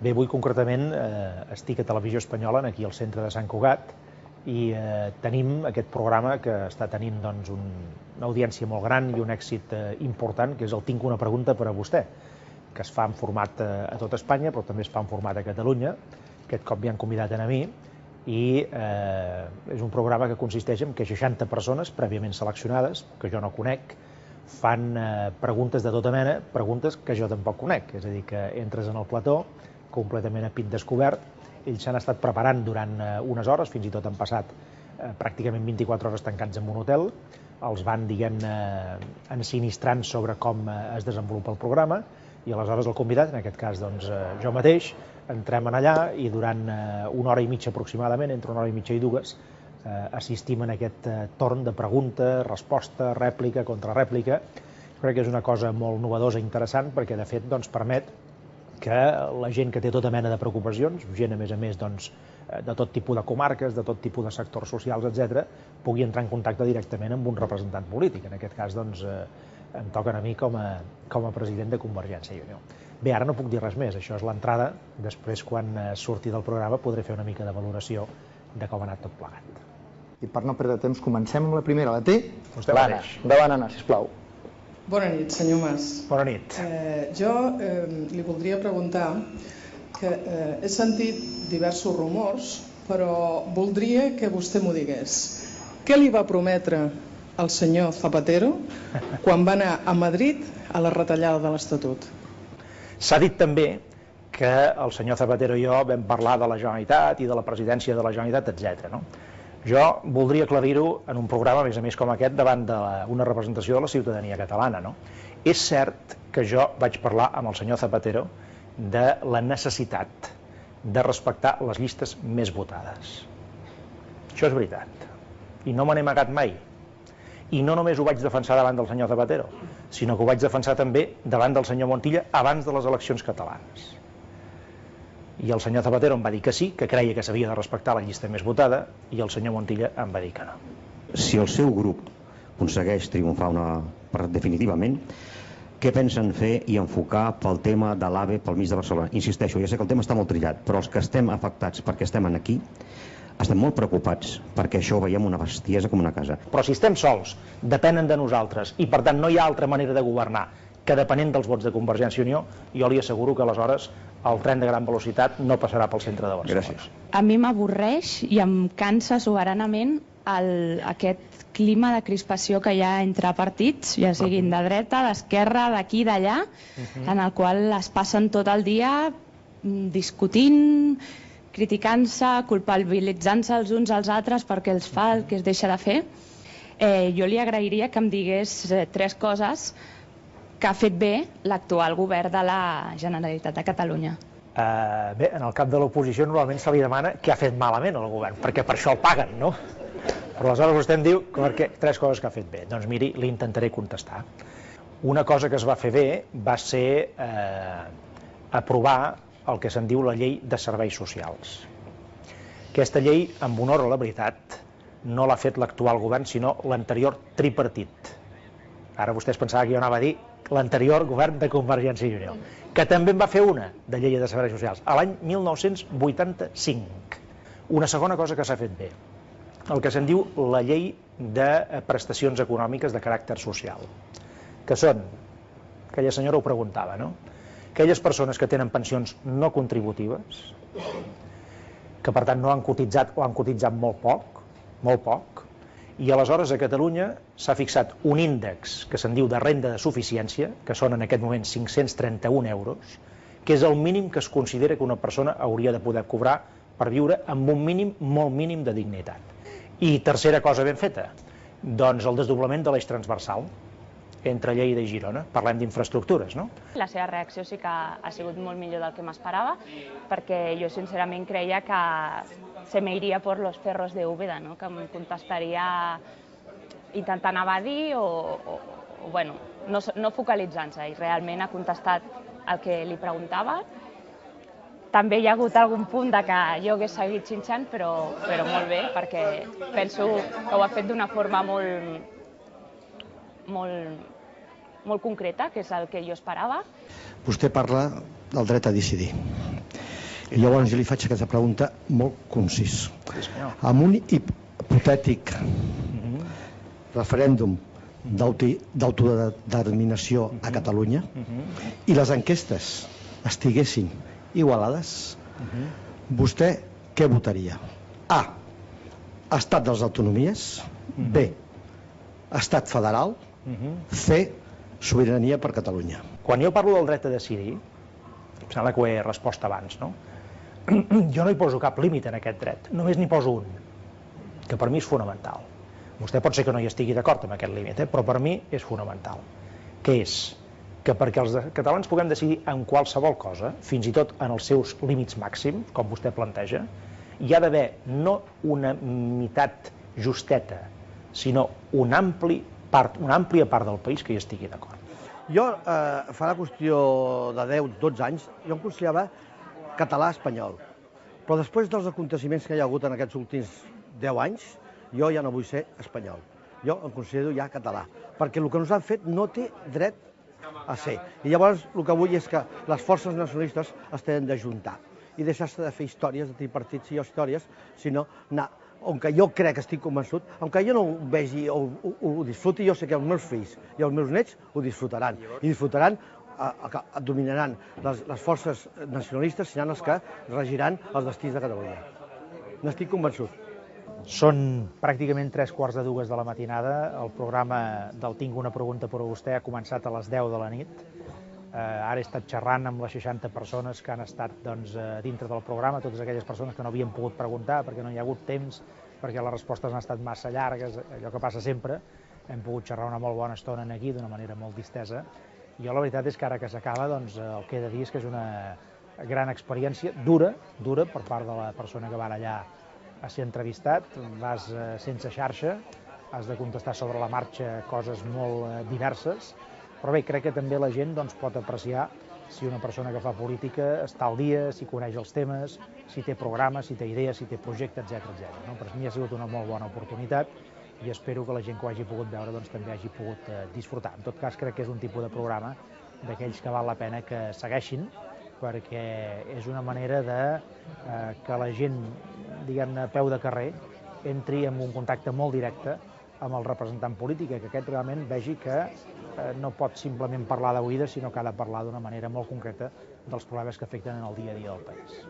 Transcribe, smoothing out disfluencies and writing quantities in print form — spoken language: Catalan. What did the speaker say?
Bé, avui concretament estic a Televisió Espanyola, aquí al centre de Sant Cugat, i tenim aquest programa que està tenint una audiència molt gran i un èxit important, que és el Tinc una pregunta per a vostè, que es fa en format a tot Espanya, però també es fa en format a Catalunya. Aquest cop m'hi han convidat a mi, i és un programa que consisteix en que 60 persones prèviament seleccionades, que jo no conec, fan preguntes de tota mena, preguntes que jo tampoc conec, és a dir, que entres en el plató completament a pit descobert. Ells s'han estat preparant durant unes hores, fins i tot han passat pràcticament 24 hores tancats en un hotel, els van, diguem-ne, ensinistrant sobre com es desenvolupa el programa, i aleshores el convidat, en aquest cas jo mateix, entrem en allà i durant una hora i mitja aproximadament, entre una hora i mitja i dues, assistim en aquest torn de pregunta, resposta, rèplica, contrarèplica. Crec que és una cosa molt novedosa i interessant perquè, de fet, permet que la gent que té tota mena de preocupacions, gent, a més, de tot tipus de comarques, de tot tipus de sectors socials, etc., pugui entrar en contacte directament amb un representant polític. En aquest cas, em toquen a mi com a president de Convergència i Unió. Bé, ara no puc dir res més, això és l'entrada. Després, quan surti del programa, podré fer una mica de valoració de com ha anat tot plegat. I per no perdre temps, comencem amb la primera. La té l'Anna. Endavant, Anna, sisplau. Bona nit, senyor Mas. Bona nit. Jo li voldria preguntar que he sentit diversos rumors, però voldria que vostè m'ho digués. Què li va prometre el senyor Zapatero quan va anar a Madrid a la retallada de l'Estatut? S'ha dit també que el senyor Zapatero i jo vam parlar de la Generalitat i de la presidència de la Generalitat, etc. Jo voldria aclarir-ho en un programa, a més com aquest, davant d'una representació de la ciutadania catalana. És cert que jo vaig parlar amb el senyor Zapatero de la necessitat de respectar les llistes més votades. Això és veritat. I no me n'he amagat mai. I no només ho vaig defensar davant del senyor Zapatero, sinó que ho vaig defensar també davant del senyor Montilla abans de les eleccions catalanes. I el senyor Zapatero em va dir que sí, que creia que s'havia de respectar la llista més votada, i el senyor Montilla em va dir que no. Si el seu grup aconsegueix triomfar definitivament, què pensen fer i enfocar pel tema de l'AVE pel mig de Barcelona? Insisteixo, ja sé que el tema està molt trillat, però els que estem afectats perquè estem aquí, estem molt preocupats perquè això ho veiem una bestiesa com una casa. Però si estem sols, depenen de nosaltres, i per tant no hi ha altra manera de governar que depenent dels vots de Convergència i Unió, jo li asseguro que aleshores el tren de gran velocitat no passarà pel centre de Barcelona. Gràcies. A mi m'avorreix i em cansa soberanament aquest clima de crispació que hi ha entre partits, ja siguin de dreta, d'esquerra, d'aquí, d'allà, en el qual es passen tot el dia discutint, criticant-se, culpabilitzant-se els uns als altres perquè els fa el que es deixa de fer. Jo li agrairia que em digués 3 coses que ha fet bé l'actual govern de la Generalitat de Catalunya. Bé, en el cap de l'oposició normalment se li demana què ha fet malament el govern, perquè per això el paguen, no? Però aleshores vostè em diu 3 coses que ha fet bé. Doncs miri, li intentaré contestar. Una cosa que es va fer bé va ser aprovar el que se'n diu la llei de serveis socials. Aquesta llei, amb honor a la veritat, no l'ha fet l'actual govern, sinó l'anterior tripartit. Ara vostè es pensava que jo anava a dir l'anterior govern de Convergència i Unió, que també en va fer una de llei de serveis socials, a l'any 1985. Una segona cosa que s'ha fet bé, el que se'n diu la llei de prestacions econòmiques de caràcter social, que són, aquella senyora ho preguntava, no? Aquelles persones que tenen pensions no contributives, que per tant no han cotitzat o han cotitzat molt poc, i aleshores a Catalunya s'ha fixat un índex que se'n diu de renda de suficiència, que són en aquest moment 531 euros, que és el mínim que es considera que una persona hauria de poder cobrar per viure amb un mínim, molt mínim de dignitat. I tercera cosa ben feta, doncs el desdoblament de l'eix transversal entre Lleida i Girona. Parlem d'infraestructures, no? La seva reacció sí que ha sigut molt millor del que m'esperava, perquè jo sincerament creia que se me iria por los cerros de Úbeda, no? Que em contestaria intentant evadir o bueno, no focalitzant-se, i realment ha contestat el que li preguntava. També hi ha hagut algun punt de que jo hagués seguit xinxant, però molt bé, perquè penso que ho ha fet d'una forma molt concreta, que és el que jo esperava. Vostè parla del dret a decidir. I llavors jo li faig aquesta pregunta molt concís. Amb un hipotètic referèndum d'autodeterminació a Catalunya i les enquestes estiguessin igualades, vostè què votaria? A. Estat de les autonomies. B. Estat federal. C. Sobirania per Catalunya. Quan jo parlo del dret a decidir, em sembla que ho he respost abans, no? Jo no hi poso cap límit en aquest dret, només n'hi poso un, que per mi és fonamental. Vostè pot ser que no hi estigui d'acord amb aquest límit, però per mi és fonamental, que és que perquè els catalans puguem decidir en qualsevol cosa, fins i tot en els seus límits màxims, com vostè planteja, hi ha d'haver no una meitat justeta, sinó una àmplia part del país que hi estigui d'acord. Jo, fa la qüestió de 10-12 anys, jo em considerava català-espanyol. Però després dels aconteciments que hi ha hagut en aquests últims 10 anys, jo ja no vull ser espanyol. Jo em considero ja català, perquè el que ens han fet no té dret a ser. I llavors el que vull és que les forces nacionalistes es tenen d'ajuntar i deixar-se de fer històries, de tripartits i històries, sinó anar on jo crec que estic convençut, aunque jo no ho vegi o ho disfruti, jo sé que els meus fills i els meus nets ho disfrutaran. I disfrutaran, dominaran les forces nacionalistes, seran els que regiran els destins de Catalunya. N'estic convençut. Són pràcticament 3:15 de la matinada. El programa del Tinc una pregunta per a vostè ha començat a les 10 de la nit. Ara he estat xerrant amb les 60 persones que han estat dintre del programa, totes aquelles persones que no havien pogut preguntar perquè no hi ha hagut temps, perquè les respostes han estat massa llargues, allò que passa sempre. Hem pogut xerrar una molt bona estona aquí, d'una manera molt distesa. Jo la veritat és que ara que s'acaba, el que he de dir és que és una gran experiència, dura per part de la persona que va allà a ser entrevistat. Vas sense xarxa, has de contestar sobre la marxa coses molt diverses, però bé, crec que també la gent pot apreciar si una persona que fa política està al dia, si coneix els temes, si té programes, si té idees, si té projectes, etc. Per mi ha sigut una molt bona oportunitat i espero que la gent que ho hagi pogut veure també hagi pogut disfrutar. En tot cas, crec que és un tipus de programa d'aquells que val la pena que segueixin, perquè és una manera que la gent, diguem-ne, a peu de carrer, entri en un contacte molt directe amb el representant polític, que aquest realment vegi que no pot simplement parlar d'oïdes, sinó que ha de parlar d'una manera molt concreta dels problemes que afecten en el dia a dia del país.